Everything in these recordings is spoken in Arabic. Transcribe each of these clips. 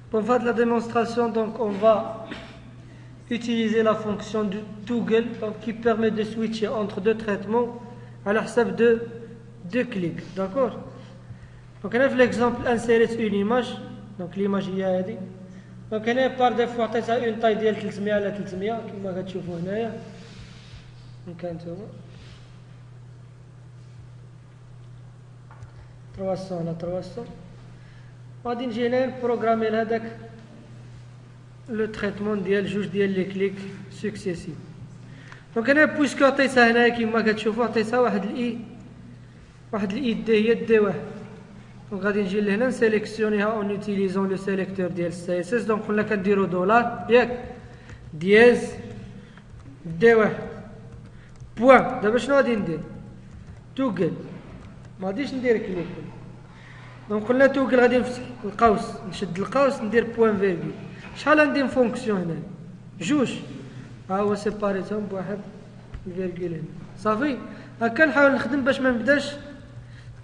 Pour faire de la démonstration, donc on va utiliser la fonction du toggle, donc qui permet de switcher entre deux traitements à la حساب de deux clics, d'accord. Donc on a l'exemple insérer une image, donc l'image هي هذه. Donc هنا par défaut عطيتها une taille ديال 300 على 300 كما كتشوفوا هنايا. كان نتوما 300 على 300. غادي نجي هنا نبروغرامي لهذاك لو تريتمون ديال جوج ديال لي كليك سكسيسيف. دونك انا بويسكو عطيتها هنايا كما كتشوفوا عطيتها واحد الاي دي هي دي واحد. دونك غادي نجي لهنا نسيليكسيونيها اون يوتيليزون لو سيليكتور ديال السي اس اس. دونك قلنا كنديرو دولار ياك دياز دي واحد بوان. دابا شنو غادي ندير؟ توغل، ما غاديش ندير كليك. دونك قلنا توغل غادي نفتح القوس، نشد القوس ندير بوان فيرغول. شحال عندي فونكسيون هنا؟ جوج. ها هو سيباريتهم بواحد الفيرغول هنا. صافي. هكا نحاول نخدم باش ما نبداش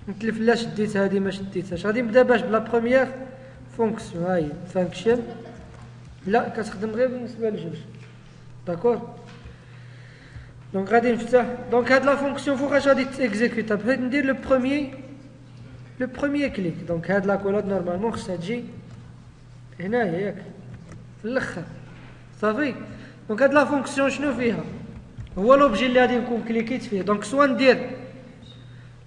نتلف لا شديت هادي ما شديتهاش. غادي نبدا باش بلا بروميير فونكسيون. هاهي فانكشن لا كتخدم غير بالنسبه لجوج، داكور. دونك غادي نفتح. دونك هاد لا فونكسيون فوقاش غادي تيكزيكوتا. بغيت ندير لو بروميير كليك. دونك هاد لا كولاد نورمالمون خصها تجي هنايا ياك في الاخر. صافي. دونك هاد لا فونكسيون شنو فيها؟ هو لوبجي اللي غادي نكون كليكيت فيه. دونك سوا ندير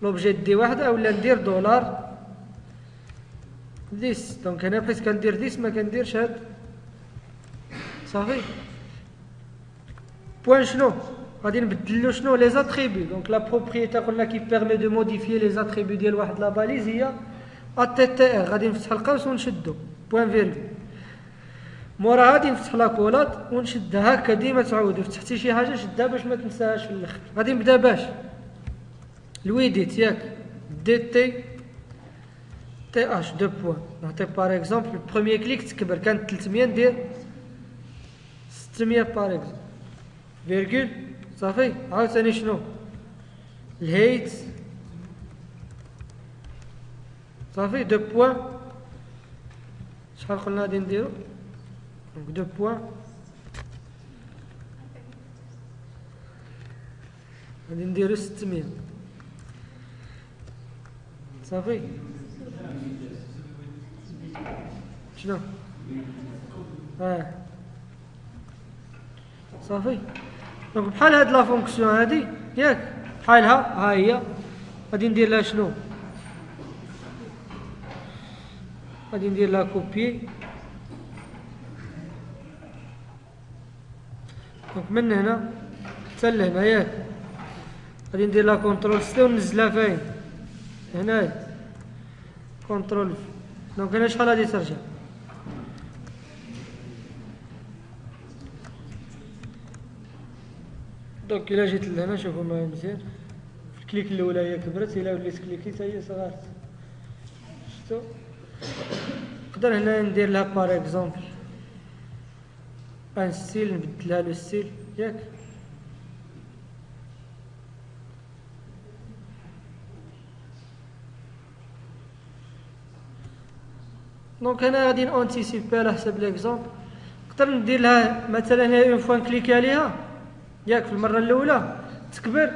لوبجي دي واحده اولا ندير دولار ديس. دونك هنا بحيث كندير ديس ما كنديرش هاد. صافي. بوان شنو غادي نبدلو شنو لي زاتريبي. دونك لا بروبريتي قلنا كي بيرمي دو موديفيي لي زاتريبي ديال واحد لا باليز هي اتي تي ار. غادي نفتح القوس ونشدو بوان فيرغول. مورا غادي نفتح لا كولاد ونشدها هكا. ديما تعاودوا فتحتي شي حاجه شدها باش ما تنساهاش في الاخر. غادي نبدا باش الويديت ياك دي تي اش دو بوان. نعطي بار اكزومبل البروميير كليك تكبر كانت 300 ندير 600 بار اكزومبل فيرغول. صافي. عاوتاني شنو الهيت. صافي دو بوان. شحال قلنا غادي نديرو؟ دونك دو بوان غادي نديرو 600. صافي. شنو صافي. دونك بحال هاد لا فونكسيون هادي ياك بحالها ها هي. غادي ندير لها شنو؟ غادي ندير لها كوبي. دونك من هنا حتى لهنا ياك غادي ندير لها كونترول سي وننزلها فين؟ هنايا كونترول. دونك هنا شحال غادي ترجع؟ دونك الا جيت لهنا شوفوا معايا مزيان. في الكليك الاولى هي كبرت، الا وليت كليكيت هي صغارت. شفتوا؟ نقدر هنا ندير لها بار اكزومبل ان ستيل، نبدلها لو ستيل ياك. دونك هنا غادي نونتيسيبي على حسب ليكزومبل. نقدر ندير لها مثلا هنا اون فوا نكليكي عليها ياك في المره الاولى تكبر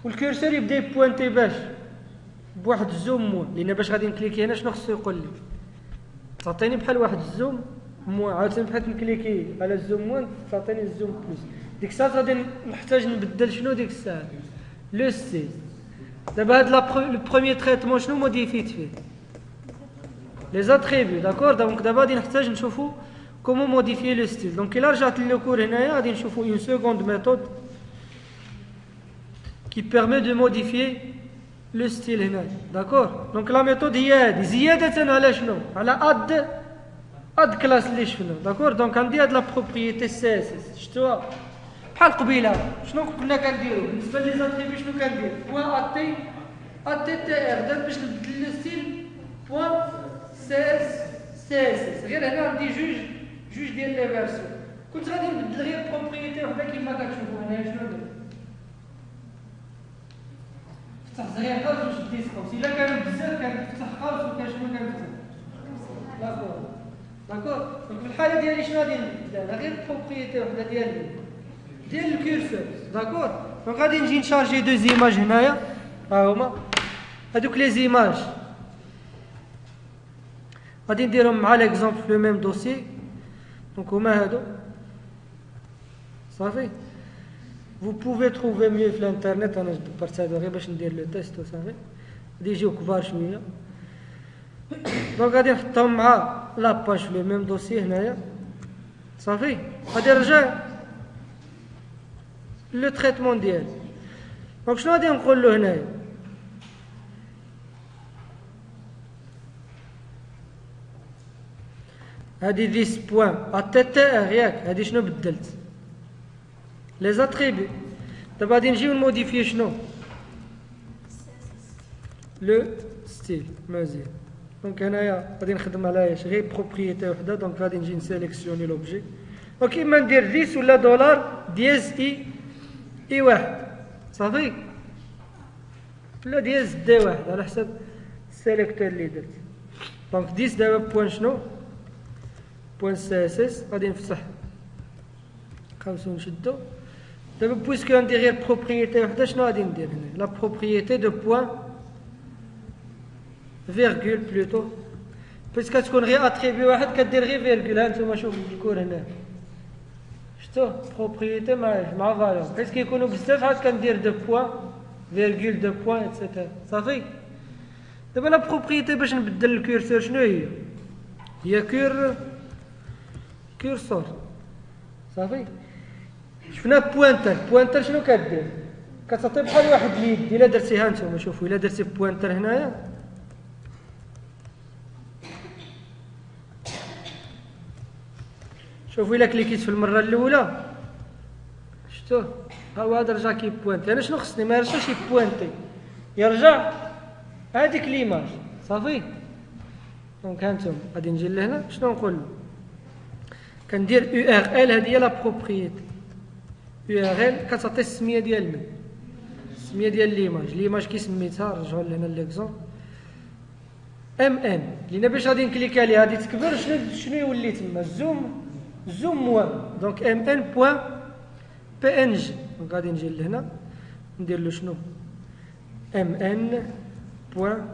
والكورسور يبدا يبوانتي باش بواحد الزوم موان. لان باش غادي نكليكي هنا شنو خصو يقول لي؟ تعطيني بحال واحد الزوم موان. عاوتاني بحال نكليكي على الزوم موان تعطيني الزوم بلوس. ديك الساعه غادي نحتاج نبدل شنو ديك الساعه لو ستيل. دابا هاد لو بروميير تريتمون شنو موديفيت فيه؟ لي زاتريبيو، داكور. دونك دابا غادي نحتاج نشوفو كومون موديفيي لو ستيل. دونك الا رجعت للكور هنايا غادي نشوفو اون سكوند ميثود qui permet de modifier le style هنايا، داكور. دونك لا ميثود هي هادي زيادة على شنو؟ على اد كلاس اللي شفنا، داكور. دونك عندي هاد لا بروبريتي سي اس اس شفتوها بحال قبيله. شنو كنا كنديرو بالنسبه لي زاتريبيو؟ شنو كندير؟ بوان اتي تي ار. دابا باش نبدل لو ستيل بوان سي اس. غير هنا عندي جوج ديال لي فيرسيون. كنت غادي نبدل غير بروبريتي وحده كيما كتشوفوا هنايا. شنو درت؟ فتحت غير قوس وشديت قوس. الا كانوا بزاف كنفتح قوس وكان شنو كنفتح؟ لا كور. داكور. دونك في الحاله ديالي شنو غادي نبدل انا؟ غير بروبريتي وحده ديال الكورسور. داكور. دونك غادي نجي نشارجي دو زيماج هنايا، ها هما هادوك لي زيماج غادي نديرهم مع ليكزومبل في لو ميم دوسي. دونك هما هادو صافي. Vous pouvez trouver mieux في الانترنت، انا دبرت هذا غير باش ندير لو تيست وصافي. غادي يجيو كبار شويه. دونك غادي نحطهم مع لاباج في لو ميم دوسي هنايا صافي. غادي نرجع لو تريتمون ديالي. دونك شنو غادي نقول له هنايا؟ هادي ذيس بوان اتتر ياك، هادي شنو بدلت؟ لي زاتريبي. دابا غادي نجيو نموديفيي شنو؟ لو ستيل. مزيان. دونك هنايا غادي نخدم على اش؟ غير بروبريتي وحده. دونك غادي نجي نسيليكسيوني لوبجي. دونك اما ندير ذيس ولا دولار دياز اي واحد صافي، ولا دياز دي واحد على حسب السيليكتور اللي درت. دونك ديس دابا بوان شنو؟ بوان سي اس اس. غادي نفتح قوس ونشدو. دابا بويسكو عندي غير بروبريتي وحده، شنو غادي ندير هنا؟ لا بروبريتي دو بوان فيرغول بلوتو، بس كتكون غير اتريبي واحد كدير غير فيرغول. ها نتوما شوفوا الكور هنا، شفتو بروبريتي مع فالور، بس كيكونوا بزاف عاد كندير دو بوان فيرغول دو بوان اتسيتيرا صافي. دابا لا بروبريتي باش نبدل الكورسور شنو هي كورسور صافي. شفنا بوانتر شنو كدير؟ كتعطي بحال واحد اليد. الا درتيها نتوما شوفوا، الا درتي بوانتر هنايا شوفوا، الا كليكيت في المره الاولى شفتوه ها هو هذا رجع كيبوانتي. انا شنو خصني؟ ما يرجعش يبوانتي، يرجع هذيك ليماج صافي. دونك هانتوما غادي نجي لهنا شنو نقول له؟ كندير يو ار ال. هذه هي لا بروبريتي. يو ار ال كتعطي السميه ديال من؟ السميه ديال ليماج كي سميتها. رجعوا لهنا ليكزومبل ام ان، لينا باش غادي نكليك عليها غادي تكبر. شنو يولي تما؟ زوم موان. دونك ام ان بوان بي ان جي. دونك غادي نجي لهنا ندير له شنو؟ ام ان بوان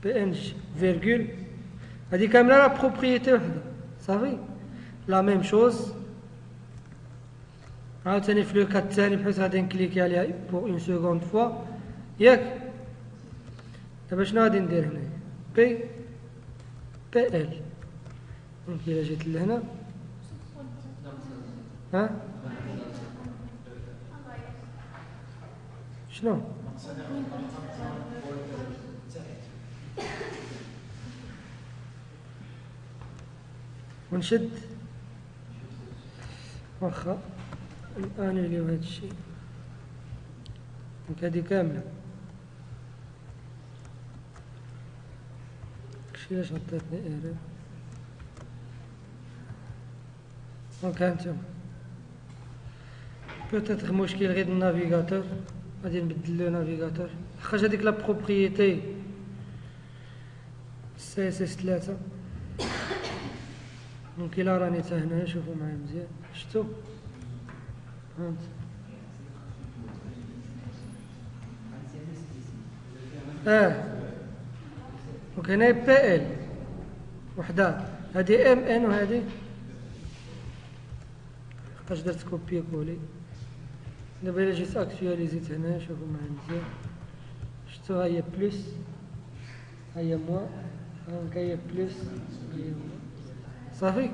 بي ان جي فيرغول. هذه كامله لا بروبريتي وحده صافي. لا ميم شوز عاوتاني في لو كات الثاني، بحيث غادي نكليكي عليها بور اون سكوند فوا ياك. دابا شنو غادي ندير هنا؟ بي ال. دونك الا جيت لهنا ها شنو؟ ونشد واخا نانيليو هاد الشيء. دونك هادي كاملة. داكشي علاش عطاتني ايرور. دونك هانتوما بوتيتر مشكل غير النافيغاتور، غادي نبدل لو نافيغاتور. خرج هاديك لا بروبريتي سي اس اس 3. دونك الا راني تا هنا شوفوا معايا مزيان، شفتو هانت دونك هنا بي ال وحده، هادي ام ان وهادي اش درت كوبي كولي. دابا الا جيت اكتواليزيت هنا شوفوا معايا مزيان، شفتو ها هي بلس ها هي موان، هاكا هي بلس ها هي موان صافي.